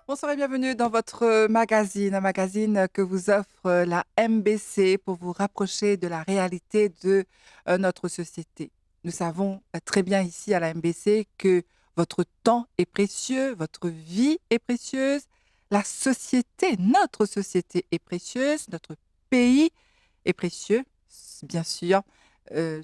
Bonsoir et bienvenue dans votre magazine, un magazine que vous offre la MBC pour vous rapprocher de la réalité de notre société. Nous savons très bien ici à la MBC que votre temps est précieux, votre vie est précieuse, la société, notre société est précieuse, notre pays est précieux, bien sûr.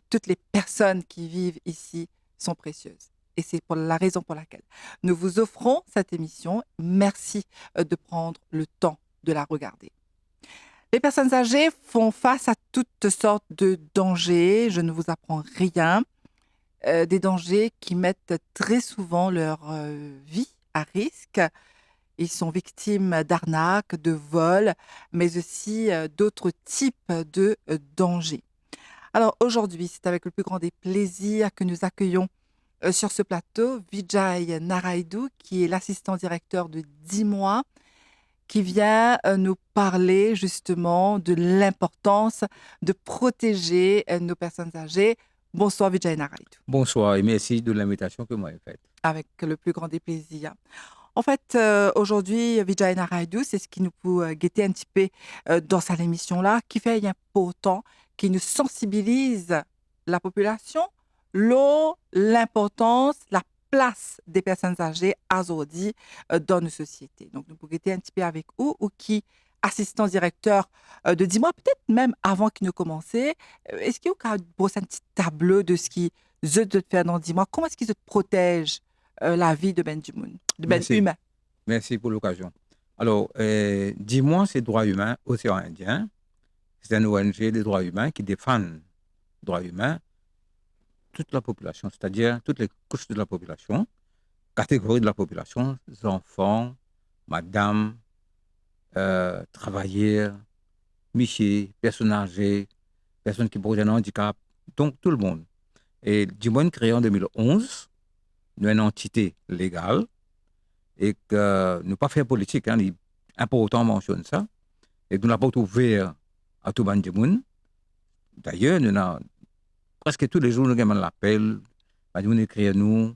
Toutes les personnes qui vivent ici sont précieuses. Et c'est pour la raison pour laquelle nous vous offrons cette émission. Merci de prendre le temps de la regarder. Les personnes âgées font face à toutes sortes de dangers. Je ne vous apprends rien. Des dangers qui mettent très souvent leur vie à risque. Ils sont victimes d'arnaques, de vols, mais aussi d'autres types de dangers. Alors aujourd'hui, c'est avec le plus grand des plaisirs que nous accueillons sur ce plateau, Vijay Naraidu, qui est l'assistant directeur de 10 mois, qui vient nous parler justement de l'importance de protéger nos personnes âgées. Bonsoir Vijay Naraidu. Bonsoir et merci de l'invitation que vous m'avez faite. Avec le plus grand des plaisirs. En fait, aujourd'hui, Vijay Naraidu, c'est ce qui nous peut guetter un petit peu dans cette émission-là, qui fait important, qui nous sensibilise la population, l'eau, l'importance, la place des personnes âgées aujourd'hui dans nos sociétés. Donc, nous pouvons guetter un petit peu avec vous, ou qui, assistant directeur de 10 mois, peut-être même avant qu'il ne commence, est-ce qu'il y a un petit tableau de ce qui je dois faire dans 10 mois? Comment est-ce qu'ils se protègent la vie de Ben Jimoun, de Ben Merci. humain? Merci pour l'occasion. Alors, dis-moi, c'est Droits humains, Océan Indien. C'est un ONG des droits humains qui défendent les droits humains, toute la population, c'est-à-dire toutes les couches de la population, catégories de la population, enfants, madame, travailleurs, michés, personnes âgées, personnes qui posent un handicap, donc tout le monde. Et dis-moi, créé en 2011, nous avons une entité légale et que nous pas faire politique, hein, il est important de mentionner ça, et que nous n'avons pas ouvert à tout le monde. D'ailleurs, nous avons presque tous les jours, nous avons l'appel, nous écrivons nous,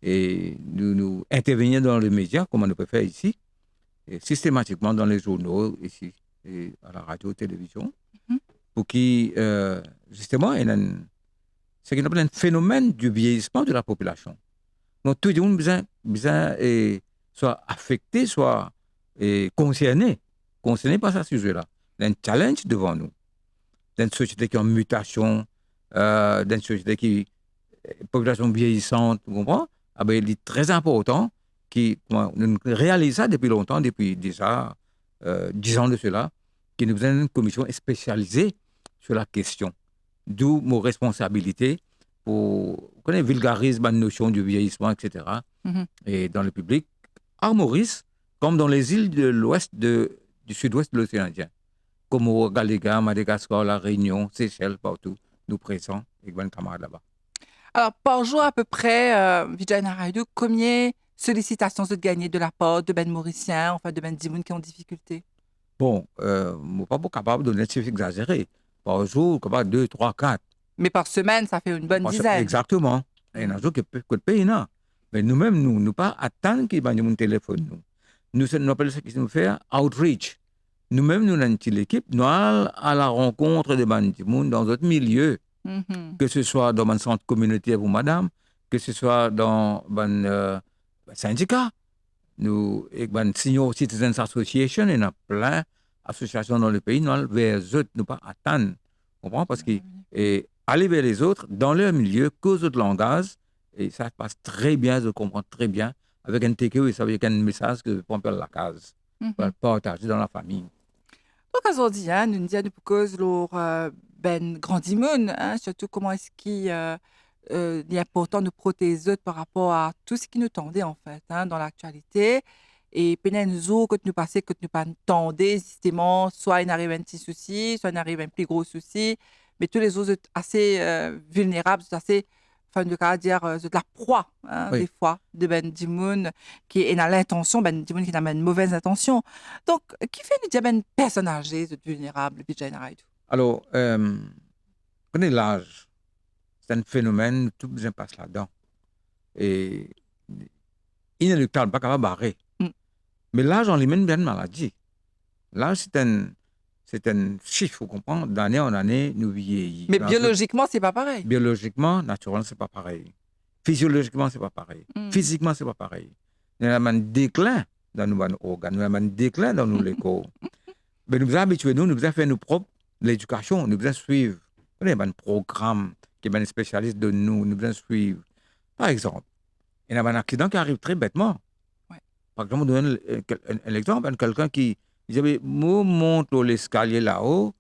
et nous intervenons dans les médias, comme on peut faire ici, et systématiquement dans les journaux, ici, et à la radio, télévision, pour qui, justement, c'est qu'on appelle un phénomène du vieillissement de la population. Donc, tout le monde a besoin soit affecté, soit concerné par ce sujet-là. Il y a un challenge devant nous. Dans une société qui est en mutation, dans une société qui est population vieillissante, vous comprenez? Ah ben, il est très important nous réalisons ça depuis longtemps, depuis déjà 10 ans de cela, que nous avons une commission spécialisée sur la question. D'où nos responsabilités pour vulgariser la notion du vieillissement, etc. Et dans le public, à Maurice, comme dans les îles de l'ouest du sud-ouest de l'océan Indien, comme au Galéga, Madagascar, La Réunion, Seychelles, partout, nous présents avec mes camarades là-bas. Alors, par jour à peu près, Vijay Naraidu, combien de sollicitations vous gagnez de la part de Ben Mauriciens, enfin de Ben Dimoun qui ont difficulté? Bon, je ne suis pas capable de donner un chiffre exagéré. Par jour, capable 2, 3, 4. Mais par semaine, ça fait une bonne dizaine. Exactement. Il y a un jour qui peut payer, non. Mais nous-mêmes, nous ne pas attendre qu'ils aient un téléphone. Nous appelons ce qui nous fait outreach. Nous-mêmes, nous avons une petite équipe, nous allons à la rencontre des bandits dans notre milieu, que ce soit dans un centre communautaire pour madame, que ce soit dans un syndicat. Nous, avec un Senior Citizens Association, il y a plein d'associations dans le pays, nous allons vers eux, nous pas attendre. Vous comprenez? Parce que aller vers les autres, dans leur milieu, cause de langage, et ça passe très bien, je comprends très bien, avec un TQ, ça veut dire un message que je prends par la case, pour le partager dans la famille. Donc aujourd'hui, nous disons pour cause leur Ben Grandimoun, surtout comment est-ce qu'ils il est important de protéger par rapport à tout ce qui nous tendait en fait hein, dans l'actualité. Et pendant nous jours que nous passons, que nous pas tendez justement, soit il arrive un petit souci, soit il arrive un plus gros souci, mais tous les autres sont assez vulnérables, sont assez, enfin, de cas dire, de la proie, hein, Oui. des fois, de Ben Dimoun qui est dans l'intention, Ben Dimoun qui n'a pas une mauvaise intention. Donc, qui fait nous dire ben personne âgée, de vulnérable, puis général. Alors, prenez l'âge. C'est un phénomène, tout besoin passe là-dedans. Et inéluctable, pas capable de barrer. Mm. Mais l'âge en lui-même, bien une maladie. L'âge, c'est un chiffre, vous comprenez? D'année en année, nous vieillissons. Mais biologiquement, c'est pas pareil. Biologiquement, naturellement, c'est pas pareil. Physiologiquement, c'est pas pareil. Mm. Physiquement, c'est pas pareil. Il y a un déclin dans nos organes, il y a un déclin dans nos corps. Mais nous avons habitués, nous avons fait nos propres l'éducation, nous devons suivre. Il y a un programme qui est un spécialiste de nous devons suivre. Par exemple, il y a un accident qui arrive très bêtement. Ouais. Par exemple, on donne un exemple, quelqu'un qui disait, moi, monte l'escalier là-haut,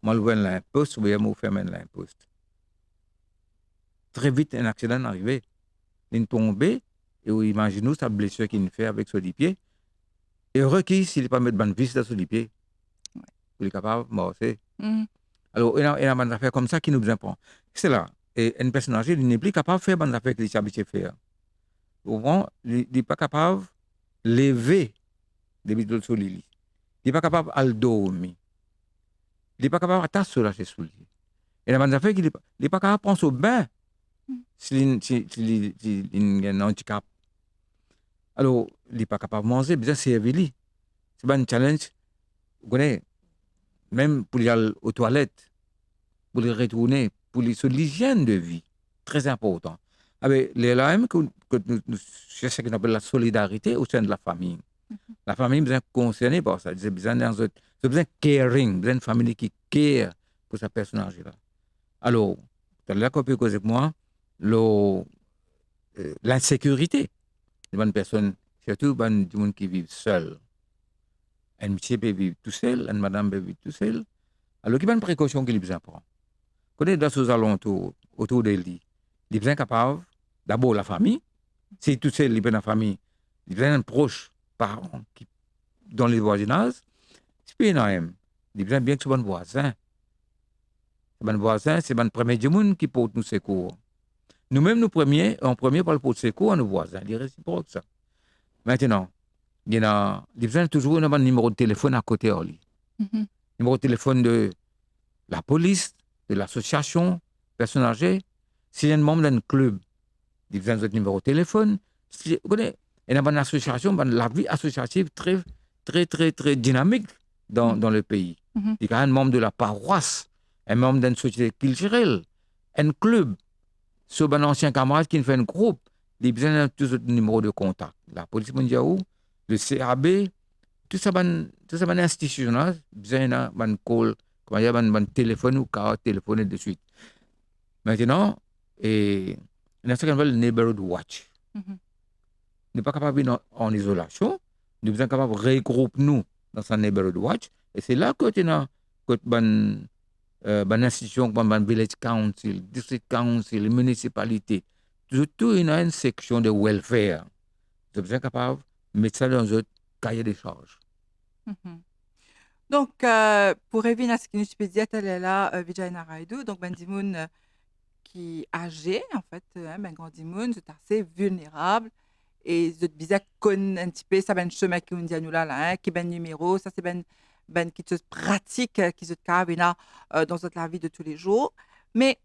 moi, je l'imposte, ou bien, je ferme l'imposte. Très vite, un accident est arrivé. Il est tombé, et imaginez-vous sa blessure qu'il fait avec ce pied. Et requis, s'il n'est pas mettre de vis dans ce pied, il est capable de morcer. Mm. Alors, il y a des affaires comme ça qui nous apprend. C'est là. Et une personne âgée, il n'est plus capable de faire des affaires qu'il est habitué à faire. Souvent, il n'est pas capable de lever des bidons sur le lit. Il n'est pas capable de dormir. Il n'est pas capable d'attacher sur la chaise sous le lit. Et il y a des affaires qu'il n'est pas capable de prendre au bain s'il a un handicap. Alors, il n'est pas capable de manger, bien c'est évident. C'est un challenge. Vous connaissez, même pour aller aux toilettes, pour les retourner, pour l'hygiène de vie, très important. Avec les LAM, que nous cherchons ce qu'on appelle la solidarité au sein de la famille. La famille est bien concernée par ça. C'est besoin de caring, besoin d'une famille qui care pour sa personne âgée-là. Alors, tu as là qu'on peut causer avec moi, l'insécurité de bonnes personnes, surtout du monde qui vivent seul. Un monsieur peut vivre tout seul, une madame peut vivre tout seul. Alors, il y a une précaution qu'il est besoin de prendre. Quand on est dans ces alentours, autour des lits, il est bien capable, d'abord la famille, si tout seul, il est dans la famille, il est bien proche, parents, dans les voisinages, puis il est bien que ce bon voisin. Ce bon voisin, c'est le premier du monde qui porte nous secours. Nous-mêmes, en premier, par le porte secours à nos voisins. Il est réciproque, ça. Maintenant, il y a besoin toujours un numéro de téléphone à côté de lui. Mm-hmm. Numéro de téléphone de la police, de l'association, personnes âgées. S'il y a un membre d'un club, il y a besoin de numéro de téléphone. Vous connaissez, il y a une association, la vie associative très, très, très, très dynamique dans le pays. Mm-hmm. Il y a un membre de la paroisse, un membre d'une société culturelle, un club, sur un ancien camarade qui fait un groupe, il y a besoin de tous les numéros de contact. La police mondiale, le CAB, tout ça, c'est institutionnel, besoin d'un call, comment dire, un téléphone ou carte téléphoner de suite. Maintenant, il y a ce qu'on appelle le neighborhood watch. Mm-hmm. Nous n'est pas capable d'être en isolation, nous sommes capables de regrouper nous dans ce neighborhood watch, et c'est là que tu as une institution comme le village council, district council, municipalité, tout il y a une section de welfare. Nous sommes capables de mettre ça dans un cahier de charges. Mm-hmm. Donc, pour revenir à ce que nous peux dire, elle est là, Vijay Naraidu, donc Ben Dimoun qui est âgé, en fait, Ben Grand Dimoun, c'est assez vulnérable. Et je te disais qu'on un petit peu, ça ben chemin qui nous dit nous là, hein, qui ben numéro, ça c'est ben qui se pratique, qui se cabine dans notre vie de tous les jours. Mais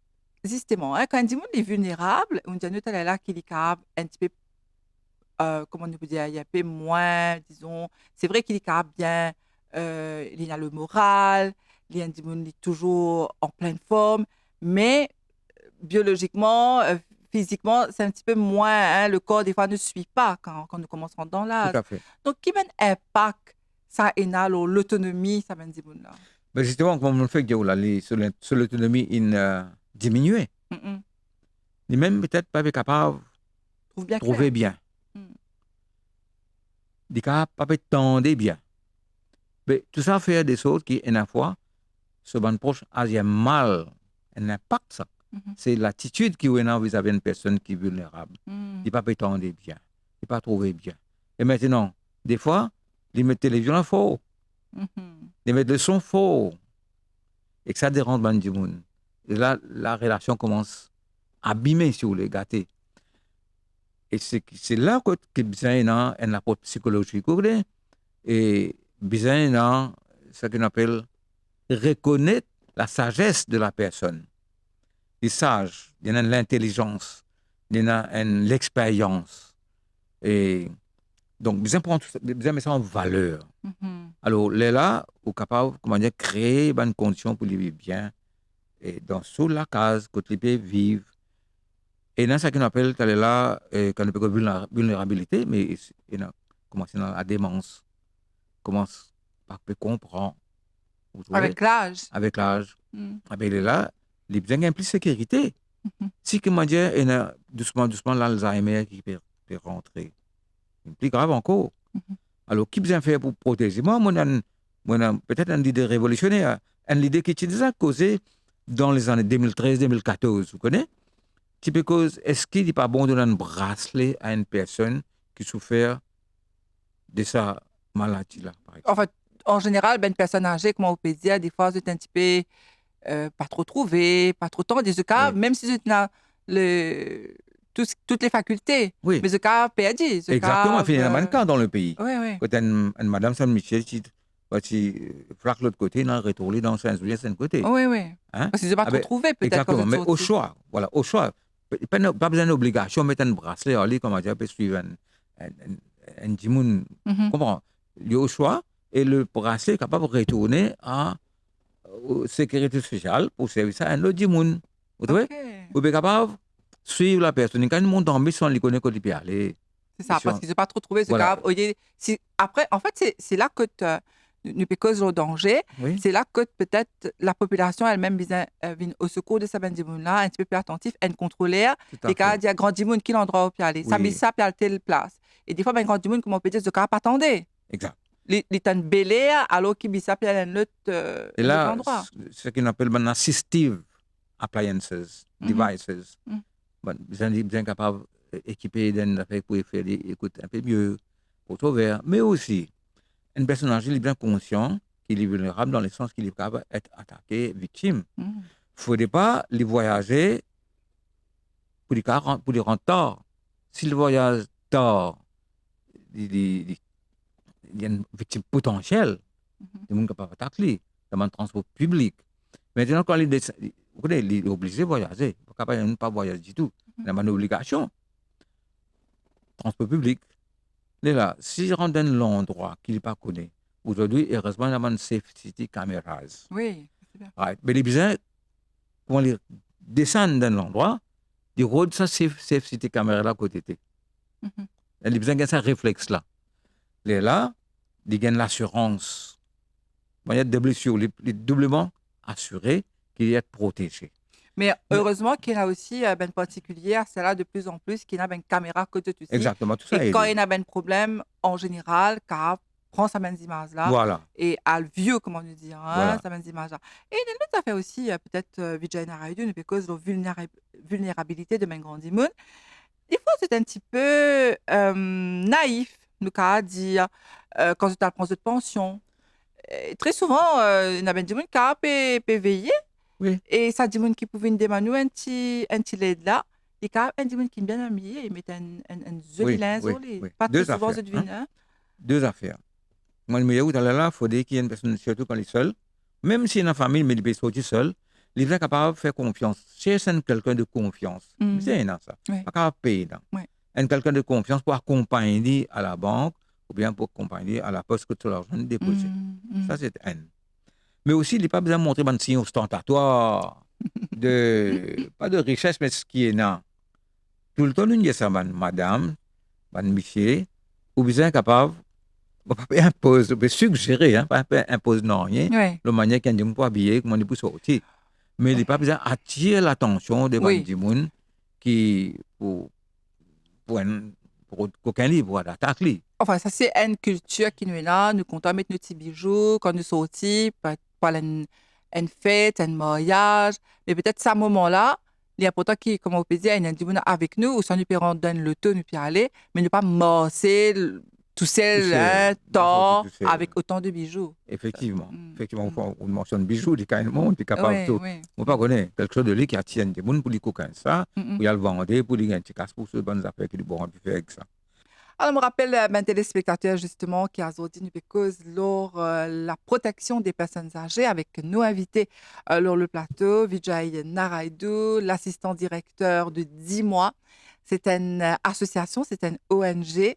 justement, hein, quand on dit monde est vulnérable, on dit nous là qu'il est capable un petit peu, comment on peut dire, il y a un peu moins, disons, c'est vrai qu'il est capable bien, il a le moral, il est toujours en pleine forme, mais biologiquement, physiquement, c'est un petit peu moins, hein, le corps des fois ne suit pas quand nous commençons dans l'âge. Tout à fait. Donc, qui a un impact ça a l'autonomie, ça dit bon là. Mais justement, comme on fait que sur l'autonomie, il diminue. Mm-mm. Il même peut-être pas capable de trouver bien. Il est capable pas tendre bien. Mais tout ça fait des choses qui, une fois, se bonne proche, a mal, un impact ça. Mhm. C'est l'attitude qui est vis-à-vis d'une personne qui est vulnérable. Mm. Il ne pas prétendre bien, il ne pas trouver bien. Et maintenant, des fois, ils mettent la télévision faux, Mhm. ils mettent le son faux, et que ça dérange ben du monde. Et là, la relation commence à abîmer, si vous voulez, gâter. Et c'est là que besoin d'un approche psychologique. Vous voyez? Et besoin d'un, ce qu'on appelle reconnaître la sagesse de la personne. Les sages, il y en a l'intelligence, il y en a l'expérience. Et donc, besoin prendre besoin mettre ça en valeur. Mhm. Alors, là, on est capable, comment dire, créer une condition pour vivre bien. Et dans sous la case, que les pays vivent. Et dans ce qu'on appelle, là, qu'on appelle vulnérabilité, mais il y a commence dans la démence, commence par comprendre, vous trouvez, Avec l'âge. avec l'âge. Mm. Avec là, les besoins de plus de sécurité. Mhm. Si, comment dire, il y a doucement, doucement, l'Alzheimer qui peut rentrer. C'est plus grave encore. Mhm. Alors, qui besoin faire pour protéger? Moi, peut-être une idée révolutionnaire, une idée qui était déjà causée dans les années 2013-2014, vous connaissez? Type cause, est-ce qu'il n'est pas bon de donner un bracelet à une personne qui souffre de sa maladie-là, par En exemple? fait, en général, ben, une personne âgée, comme on peut dire, des fois, c'est un petit peu pas trop trouvé, pas trop tendre. Ce cas, Oui, même si c'est le, toutes les facultés, oui, mais ce cas perdu, ce exactement. cas. Il y a un cas dans le pays. Oui, oui. Quand une Madame Saint-Michel, qui flaque l'autre côté, dans retourné dans Saint-Julien, c'est un côté. Oui, oui. Hein? Parce qu'ils n'ont pas Ah trop ben, trouvé, peut-être, quand exactement. c'est Mais au sorti. choix, voilà, au choix. Pas besoin d'obligation, mettre un bracelet, aller, comment dire, peut suivre un djimoun. Mhm. Comprends? Il y a au choix, et le bracelet est capable de retourner à sécurité sociale pour servir ça à un autre djimoun. Vous OK. trouvez? Vous êtes capable de suivre la personne. Quand ils montent en mission, on les connaît quand ils peuvent aller. C'est Et ça, si parce qu'ils n'ont pas trop trouvé ce voilà. cas. Après, en fait, c'est là que nous cause le danger. Oui, C'est là que peut-être la population elle-même vient au secours de ces bandits-là, un petit peu plus attentif, et contrôler tout les à cas fait. il y a grand monde qui l'endroit où peut aller. Ça Oui, ça peut aller telle place. Et des fois, ben grand monde, comme on peut dire, ce cas pas attendez. exact. Les temps belé alors qu'il bisa peut aller Et un autre là, endroit. ce qu'on appelle maintenant assistive appliances, Mhm. devices. Mhm. Bon, bien capable d'équiper d'un affaire pour faire des écoutes un peu mieux, pour trouver. Mais aussi, un personnage il est bien conscient qu'il est vulnérable dans le sens qu'il est capable d'être attaqué, victime. Mhm. Il ne faudrait pas les voyager pour les rendre tort. S'il voyage tort, il y a une victime potentielle, Mhm. il est capable d'attaquer dans le transport public. Maintenant, quand il est obligé de voyager, il n'est pas capable de ne pas voyager du tout. Il y a une obligation. Transport public. Il est là. Si je rentre dans l'endroit qu'il n'est pas connu, aujourd'hui, heureusement, il y a une safety cameras. Oui, c'est bien. Right. Mais les besoins, quand ils descendent dans l'endroit, ils rodent sa safety caméra là à côté. Mhm. Il a besoin de ce réflexe-là. Il est là, il gagne l'assurance. Il y a des blessures, il est doublement assuré qu'il est protégé. Mais Mais, heureusement qu'il y a aussi ben particulière, c'est là de plus en plus qu'il y a ben caméra côté aussi. exactement, tout Et ça a quand il aidé. y a ben problème, en général, car prend sa même image là Voilà, et à le vieux, comment nous dire, hein, voilà. sa même image là. Et il y a une autre affaire aussi, peut-être Vijayana Raidu, parce de la vulnérabilité de mes grands Moon. Des fois, c'est un petit peu naïf, nous qu'à dire, quand tu prends de pension. Et très souvent, il y a ben des gens qui peuvent veiller Oui, et ça dit qui pouvait demander un petit lait là. Et quand un dit qui est bien habillé, il met un joli oui, linge oui, sur lui. oui. Pas très Deux souvent, je affaires. Hein? devine. Hein? Deux affaires. Moi, je me dis, là, il faut qu'il y ait une personne, surtout quand il est seul, même si dans la famille, mais il peut sortir seul, il est capable de faire confiance. C'est quelqu'un de confiance. Mhm. C'est ça. Oui, Pas capable de payer. oui. Un quelqu'un de confiance pour accompagner à la banque ou bien pour accompagner à la poste que tout l'argent est déposé. Mhm, Ça, mhm. c'est un. Mais aussi, il n'est pas besoin de montrer un signe ostentatoire, pas de richesse, mais ce qui est là. Tout le temps, nous disons, madame, monsieur, ou bien capable, on peut pas imposer, on peut suggérer, hein, pas imposer non rien, Oui, la manière qu'on dit pour habiller, comment on dit pour sortir. Mais il n'est pas besoin d'attirer l'attention des oui. bandits qui, pour, un, pour qu'aucun livre d'attaque. Enfin, ça, c'est une culture qui nous est là. Nous comptons mettre nos petits bijoux quand nous sortons, pour une fête, un mariage. Mais peut-être, à ce moment-là, L'important qui, comme on peut dire, il y a du monde avec nous, ou soit nous pouvons donner le temps, nous pouvons aller, mais ne pas morcer tout Tout seul, seul, hein, pas sortir tort, tout seul. avec autant de bijoux. Effectivement. Mm, Effectivement, mm. on mentionne bijoux, des carrément, on est capable Oui, de. oui. On pas connaître quelque chose de lui qui attire des gens pour les coquins, ça, Mm, mm. pour y aller le vendre, pour les gagner un petit casse pour ce bonnes affaires qui bon, on peut faire avec ça. Alors, je me rappelle, ben, téléspectateurs, justement, qui a aujourd'hui nous cause lors la protection des personnes âgées avec nos invités lors le plateau, Vijay Naraidu, l'assistant directeur de 10 mois. C'est une association, c'est une ONG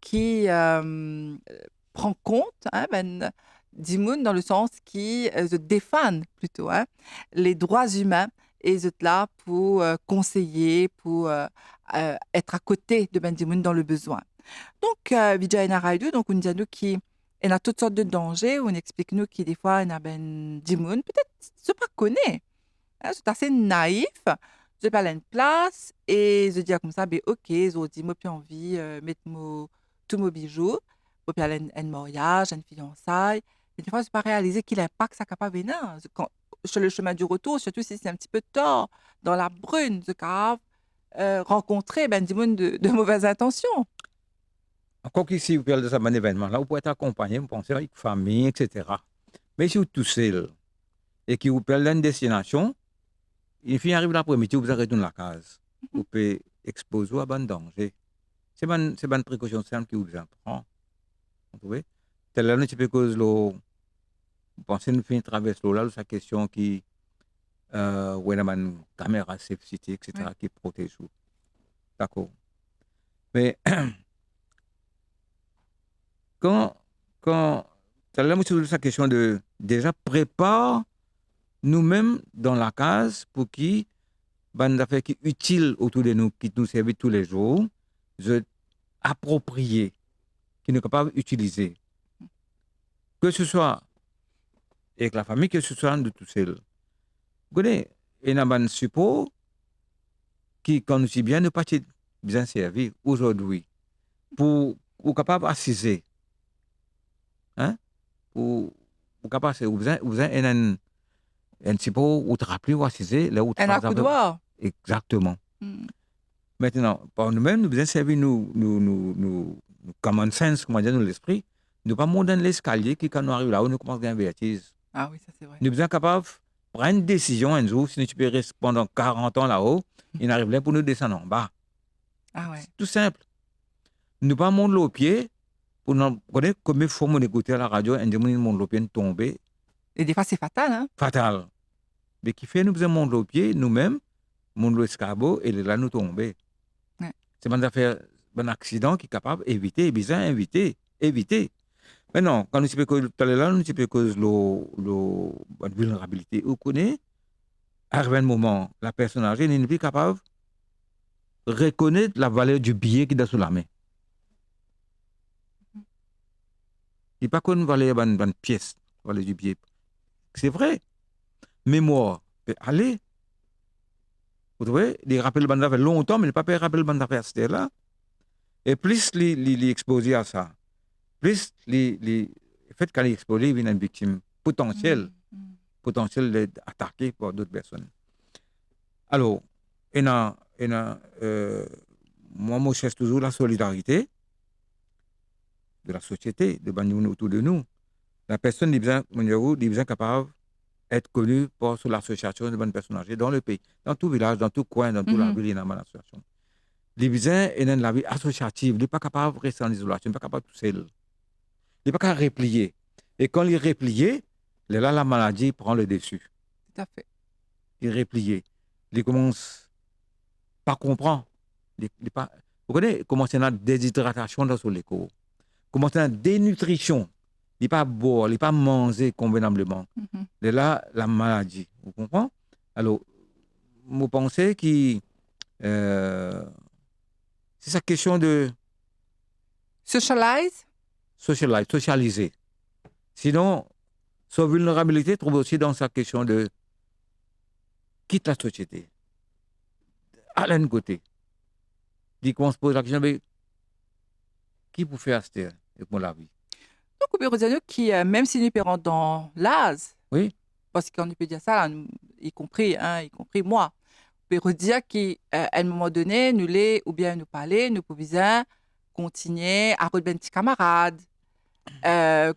qui prend compte, hein, ben, d'Imoun dans le sens qui se défend plutôt, hein, les droits humains et ils sont là pour conseiller, pour être à côté de Ben Dimoun dans le besoin. Donc, Vijay Naraidu, donc, on dit à nous qu'il y a toutes sortes de dangers, on explique nous qu'il des fois, il y a Ben Dimoun, peut-être, je ne pas connaît, hein, c'est assez naïf, je pas une place et je dis comme ça, ben, ok, je dis, moi, puis envie, mettre tous mes bijoux, puis aller un mariage, une fiançaille, et des fois, je pas réaliser qu'il impact ça capable venir. Quand, sur le chemin du retour, surtout si c'est un petit peu tard, dans la brune, je capable rencontrer Ben Dimoun de mauvaises intentions. Encore qu'ici, vous parlez de ça, un événement, là, vous pouvez être accompagné, vous pensez avec famille, etc. Mais si vous êtes tout seul et que vous parlez d'une destination, il finit arrive l'après-midi, vous arrêtez dans la case. Vous pouvez exposer à bon danger. C'est une précaution simple que vous en prenez. Vous trouvez? C'est là, un petit peu cause l'eau. Vous pensez nous finir traverser l'eau là, c'est la question qui, où il y a une caméra safety, etc., Oui. qui protège vous. D'accord. Mais quand, c'est là, c'est la question de, déjà, prépare nous-mêmes dans la case pour qui, des affaires qui utiles autour de nous, qui nous servent tous les jours, je approprier, qui nous capable d'utiliser. Que ce soit avec la famille, que ce soit de tout seul. Vous connaissez, il y a un support qui, quand nous sommes bien, nous pas bien servi aujourd'hui pour capable d'assister. Hein? Pour capable, vous avez un support où te rappeler ou assister, là où tu Un fais. accoudoir. Exactement. Mm. Maintenant, par nous-mêmes, nous devons servir nous common sense, comment dire, nous l'esprit. Nous ne pas monter dans l'escalier qui, quand nous arrivons là où nous commençons à avoir une Ah oui, ça c'est vrai. nous sommes capables de prendre une décision un jour, si nous peux rester pendant 40 ans là-haut, il arrive là pour nous descendre en bas. Ah ouais. C'est tout simple. Nous pas monter au pied, pour nous connaître combien de fois on écouter à la radio, un démon monte au pied, tomber, Et des fois c'est fatal, hein. fatal. Mais qui fait nous besoin monter au pied, nous-mêmes, monter l'escabeau, et là nous tomber. Ouais. C'est une affaire, un accident qui est capable d'éviter, besoin éviter. Maintenant, quand nous sommes là, nous sommes cause la vulnérabilité. Vous connaissez, arrive un moment, la personne âgée n'est plus capable de reconnaître la valeur du billet qui est sous la main. Il n'est pas connu la valeur d'une pièce, la valeur du billet. C'est vrai. Mémoire, allez. Vous voyez, il rappelle le fait longtemps, mais il n'a pas rappelé le d'affaires c'était là. Et plus il est exposé à ça, plus le fait qu'il est exposé, il devient une victime potentielle, d'être attaqué par d'autres personnes. Alors, moi, je cherche toujours la solidarité de la société, de gens autour de nous. La personne est bien capable d'être connue par l'association de bonnes personnes âgées dans le pays, dans tout village, dans tout coin, dans toute la ville, il y a une association. Les besoins et dans la vie associative, il n'est pas capable de rester en isolation, il n'est pas capable de tout seul. Il n'est pas capable de replier. Et quand il est replié, là, la maladie prend le dessus. Tout à fait. Il est replié. Il commence pas à comprendre. Vous connaissez comment c'est une déshydratation dans son corps. Comment c'est une dénutrition. Il n'est pas boire, il n'est pas manger convenablement. Et là, la maladie. Vous comprenez? Alors, vous pensez que c'est sa question de socialiser. Sinon, sa vulnérabilité trouve aussi dans sa question de quitte la société. À l'un côté. Il commence à se poser la question, mais qui peut faire ça avec la vie? Donc, on peut dire qui, même si nous pérons dans l'âge, Oui. parce qu'on peut dire ça, là, y compris moi, peut redire qu'à un moment donné, nous les, ou bien nous parler, nous pouvons continuer à retrouver des camarades,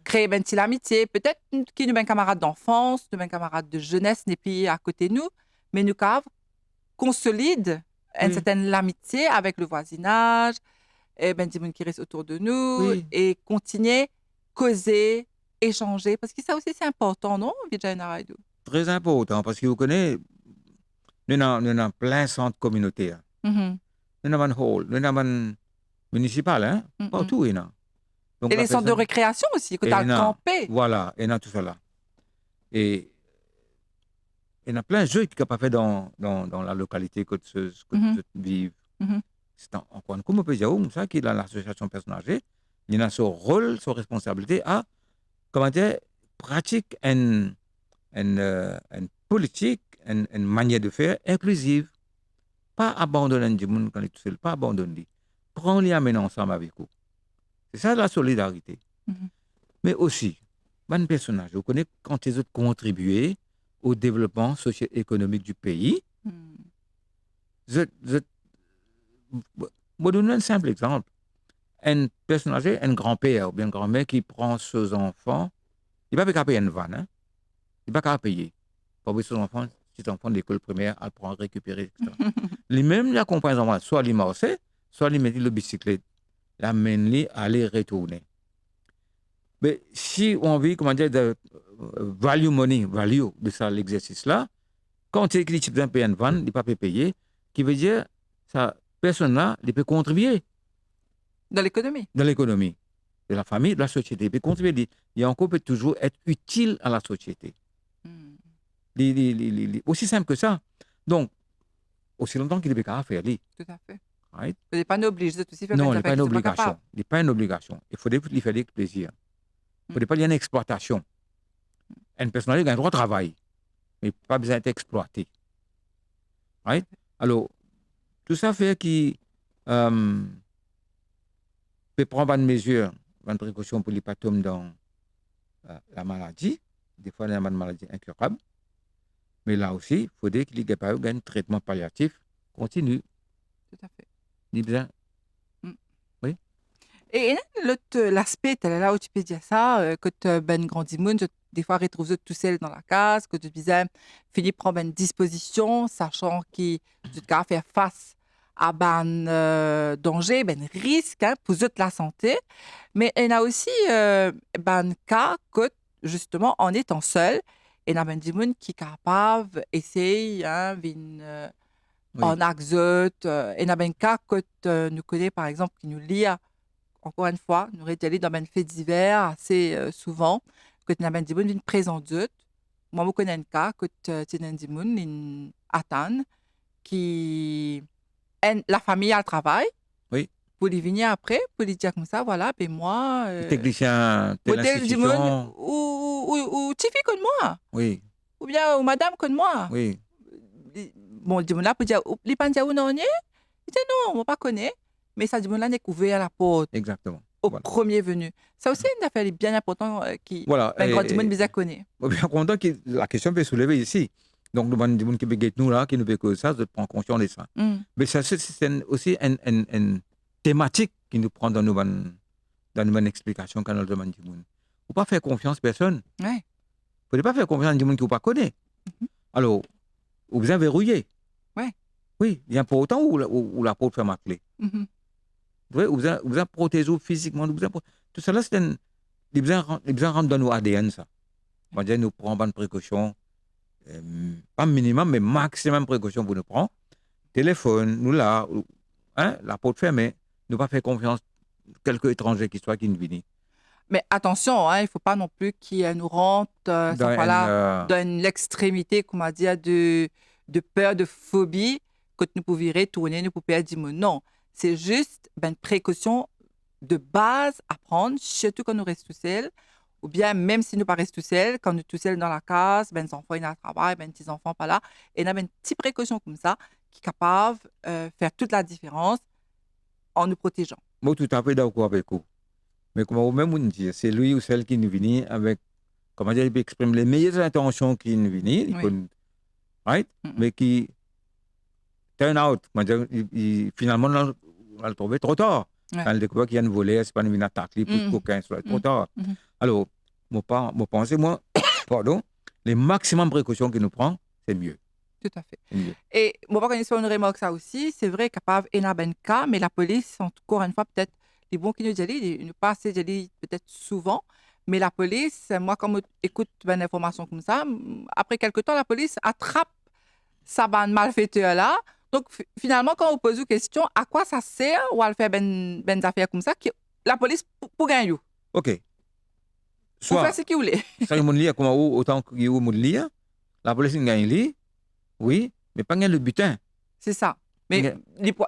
créer une petite amitié. Peut-être qu'il nous un camarade d'enfance, nous un camarade de jeunesse, n'est plus à côté de nous, mais nous avons consolide une Oui, certaine amitié avec le voisinage, et ben, des gens qui restent autour de nous, oui, et continuer, causer, échanger, parce que ça aussi c'est important, non, Vijay Naraidu? très important parce que vous connaissez, nous avons plein centre communautaire. Mhm, Nous avons un hall, nous avons un municipal, hein, mhm. partout, il y en a. Donc Et la les centres de personne, récréation aussi, que tu et as il le y en a, campé. voilà, il y en a tout ça là. Et il y en a plein de jeux qui sont pas fait dans la localité que Mhm, tu vives. mhm, C'est encore une comme on peut dire, ça, qui est dans l'association personnes âgées, il y a son rôle, son responsabilité à, comment dire, pratique une politique, une manière de faire inclusive. Pas abandonner du monde quand il est tout seul, pas abandonner. Prends-les amener ensemble avec vous. C'est ça la solidarité. mhm, Mais aussi, bon personnage, vous connaissez quand ils ont contribué au développement socio-économique du pays. mhm. Je donne un simple exemple. Un personnage, un grand-père ou bien un grand-mère qui prend ses enfants, il ne va pas payer une vanne, hein? Il ne va pas payer. Pour ses enfants, ses enfants de l'école primaire, à prendre, récupérer, etc. Lui-même, il accompagne les enfants, soit il marche, soit il met le bicyclette, l'amène à aller retourner. Mais si on veut, comment dire, de value money, value de ça, l'exercice-là, quand il écrit type d'un payer une vanne, il ne peut pas payer, qui veut dire, ça, personne-là, il peut contribuer Dans l'économie. dans l'économie de la famille, de la société. Il peut contribuer, il encore peut toujours être utile à la société. Mhm. Aussi simple que ça. Donc, aussi longtemps qu'il est capable de faire, Tout à fait. right? Tu n'es pas obligé de aussi faire Non, une il n'est pas affaire une qui n'est pas capable. obligation. Il n'est pas une obligation. Il faut lui faire des plaisirs. Il ne Mhm. faut pas y avoir une exploitation. Une personne a un droit de travail, mais il n'a pas besoin d'être exploité. Right? Alors, tout ça fait qu'il peut prendre une mesure, une précaution pour ne pas tomber dans la maladie. Des fois, il y a une maladie incurable. Mais là aussi, il faudrait qu'il y ait un traitement palliatif continu. Tout à fait. Il besoin, Mm. oui, Et l'aspect, là où tu peux dire ça, que tu ben grandi moun, des fois retrouve tout seul dans la case, que tu disais, Philippe prend ben disposition, sachant qu'il doit faire face à ben danger, ben risque hein, pour la santé. Mais il y a aussi ben cas que justement en étant seul, il y a ben des moun qui sont capables d'essayer hein, oui, en axote, il y a ben cas que nous connaissons par exemple qui nous lie encore une fois, nous rétalons dans un fait divers assez souvent, que tu n'as pas une présence d'autre. Moi, je connais un cas que tu as une Atane qui la famille a le travail oui. pour lui venir après, pour lui dire comme ça, voilà, ben moi, Le technicien de modèle du monde, l'institution, ou Tiffy comme moi, oui, ou bien ou madame comme moi. oui, Bon, du monde là pour dire, les pas dire où non, il dit non, on pas connaît, mais ça du monde là n'est couvert à la porte. exactement. Au Voilà. premier venu. Ça aussi, une affaire bien importante qui, Voilà. ben, grand monde bien connaît. Je suis bien content que la question peut soulever ici. Donc, nous avons des gens qui peuvent nous là, qui nous peuvent que ça, de prendre conscience de ça. Mm. Mais ça, c'est aussi une thématique qui nous prend dans nos explications quand nous demandons du monde. Il ne faut pas faire confiance à personne. Ouais. Il ne faut pas faire confiance à des gens qui ne pas connaît. Mhm. Alors, vous avez verrouillé. Ouais. Oui, il y a pas autant où la porte fait ma clé. Mhm. Oui, vous avez protégé physiquement. Tout ça là, c'est un. Les besoins rentrent dans nos ADN, ça. On va dire, nous prenons bonne précaution. Pas minimum, mais maximum précaution pour nous prendre. Téléphone, nous là, hein, la porte fermée. Nous pas faire confiance à quelques étrangers qui soient qui nous viennent. Mais attention, hein, il ne faut pas non plus qu'il nous rentre, Dans cette fois-là, un, dans l'extrémité, comment dire, de peur, de phobie, que nous pouvons retourner, nous pouvons perdre du mot. Non, c'est juste ben, une précaution de base à prendre, surtout quand nous restons tout seuls, ou bien même si nous ne pas restons tout seuls, quand nous sommes tout seuls dans la case, ben, les enfants ils sont à travail, ben, les petits enfants pas là, et on a une petite précaution comme ça qui est capable de faire toute la différence en nous protégeant. moi, tout à fait d'accord avec vous. Mais comme vous-même vous dire, c'est lui ou celle qui nous vient avec, comment dire, il exprime les meilleures intentions qui nous viennent, Oui. right? Mm-mm. Mais qui turn out. Finalement, on l'a trouvé trop tard. Ouais. Quand elle découvre qu'il y a une volée, c'est pas une attaque, pour Mhm. coquin, c'est trop Mhm. tard. Mhm. Alors, moi, pensez, moi, pardon, les maximum précautions que nous prenons, c'est mieux. Tout à fait. C'est mieux. Et moi, quand une remarque ça aussi, c'est vrai capable il y a ben cas, mais la police, encore une fois, peut-être, les bons qui nous disent, ils nous passent peut-être souvent, mais la police, moi, quand j'écoute ben information comme ça, après quelque temps, la police attrape sa bande malfaiteur là. Donc, finalement, quand on pose une question, à quoi ça sert ou elle fait ben affaires comme ça, la police pour gagner, OK. pour faire Soit, ce qu'il voulait. ça, il y a comme autant qu'il y a la police gagne lui, oui, mais pas gagne le butin. C'est ça. Mais Gagne-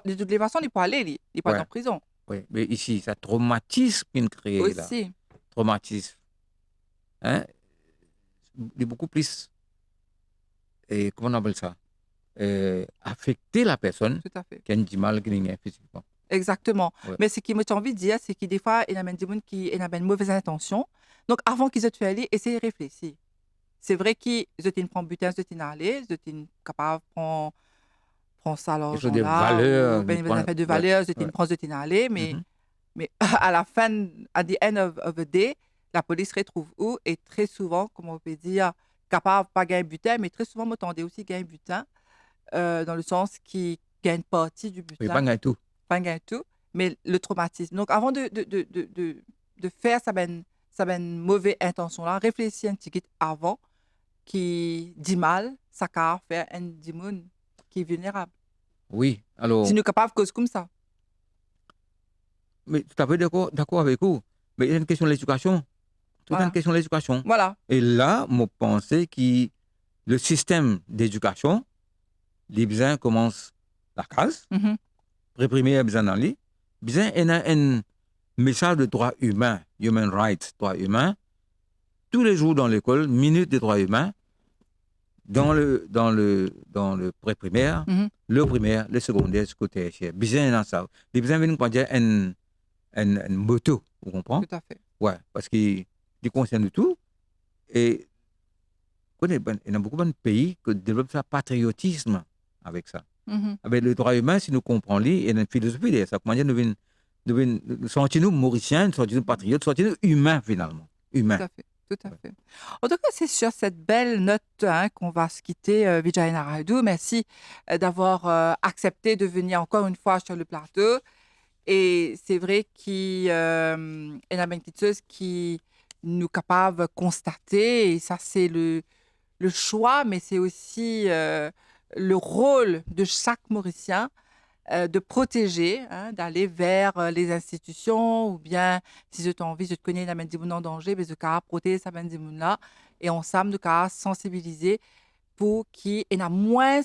de toutes les façons, il peut aller, il peut aller Ouais, en prison ouais. Mais ici, ça traumatisme qu'il crée là. aussi. Traumatisme. Hein? Il est beaucoup plus, et comment on appelle ça? Affecter la personne Tout à fait. qui a du mal qui est physiquement. Exactement. Ouais. Mais ce qui m'a envie de dire, c'est que des fois, il y a des gens qui ont une mauvaise intention. Donc, avant qu'ils aient fait aller, essayez de réfléchir. C'est vrai qu'ils ont pris butin, ils ont allé, ils ont capable de prendre ça, Il faut l'argent des là, valeurs. ou ben, ils ont fait de valeur, ils ont pris, ils ont allé, Mhm. mais à la fin, à the end of the day, la police retrouve où et très souvent, comme on peut dire, capable de pas gagner butin, mais très souvent, m'attendez aussi gagner butin, dans le sens qui gagne partie du Il pas butin, gagner tout. pas gagner tout, mais le traumatisme. Donc, avant de faire sa ben mauvaise intention-là, réfléchis un petit peu avant qui dit mal, ça car faire un dimoun qui est vulnérable. Oui, alors, Si nous sommes capables de cause comme ça. mais tout à fait d'accord avec vous. Mais il y a une question de l'éducation. Tout est une Voilà. question de l'éducation. Voilà. Et là, moi, pensais que le système d'éducation, les besoins commencent la case, Mhm. réprimer les besoins dans les besoins, il y a un message de droits humains, human rights, droits humains, tous les jours dans l'école, minute des droits humains, dans le pré-primaire, Mhm. le primaire, le secondaire, le tertiaire. Besoin dans ça. Les besoins viennent pour dire une moto, vous comprenez? Tout à fait. Ouais, parce qu'ils concernent tout. Et il y a beaucoup de pays qui développent ça patriotisme avec ça. Mhm. Avec le droit humain, si nous comprenons, il y a une philosophie derrière ça. Comment dire, nous sentons-nous mauriciens, nous sentons-nous patriotes, nous sentons-nous humains finalement. Humains. Tout à fait. Tout à fait. En tout cas, c'est sur cette belle note qu'on va se quitter, Vijay Naraidu. Merci d'avoir accepté de venir encore une fois sur le plateau. Et c'est vrai qu'il y a une petite chose qui nous capable de constater, et ça, c'est le choix, mais c'est aussi le rôle de chaque Mauricien de protéger, d'aller vers les institutions ou bien si je t'en envie, je te connais la main en danger, mais je peux protéger sa main là et ensemble de sensibiliser pour qu'il y ait moins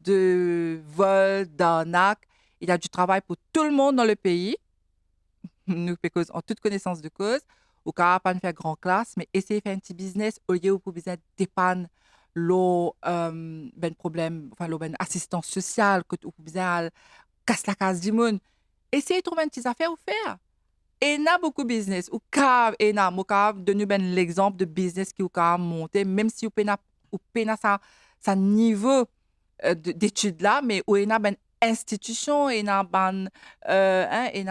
de vols, d'arnaques. Il y a du travail pour tout le monde dans le pays, nous en toute connaissance de cause, au cas pas de faire grand classe, mais essayer de faire un petit business au lieu pour business dépanne l'eau ben problème enfin l'eau ben assistance sociale que ou bien casse la case du monde. Essayez de trouver une petite affaire ou faire. Et il y a beaucoup de business. Ou cave, et na, mo cave, donner ben l'exemple de business qui ou cave monter, même si ou pena sa niveau d'études là, mais où il y a ben institution, il y a ben, il y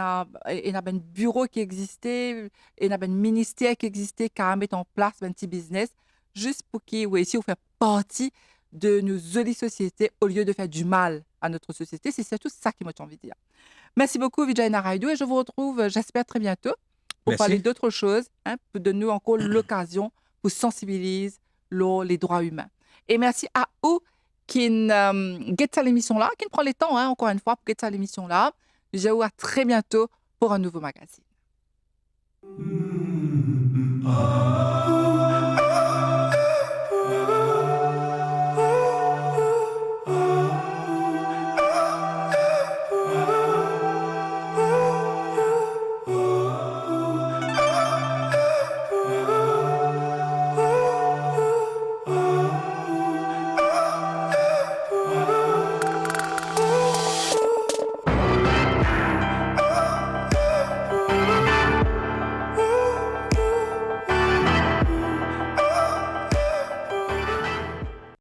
a ben bureau qui existait, il y a ben ministère qui existait, qui a mis en place ben petit business, juste pour qu'il, ou ici, on fait partie de nos jolies sociétés au lieu de faire du mal à notre société. C'est surtout ça qui m'a envie de dire. Merci beaucoup, Vijay Naraidu, et je vous retrouve, j'espère, très bientôt pour parler Merci. d'autres choses, pour donner encore l'occasion pour sensibiliser les droits humains. Et merci à vous qui guette à l'émission-là, qui prend le temps, encore une fois, pour guetter à l'émission-là. Je vous dis à très bientôt pour un nouveau magazine.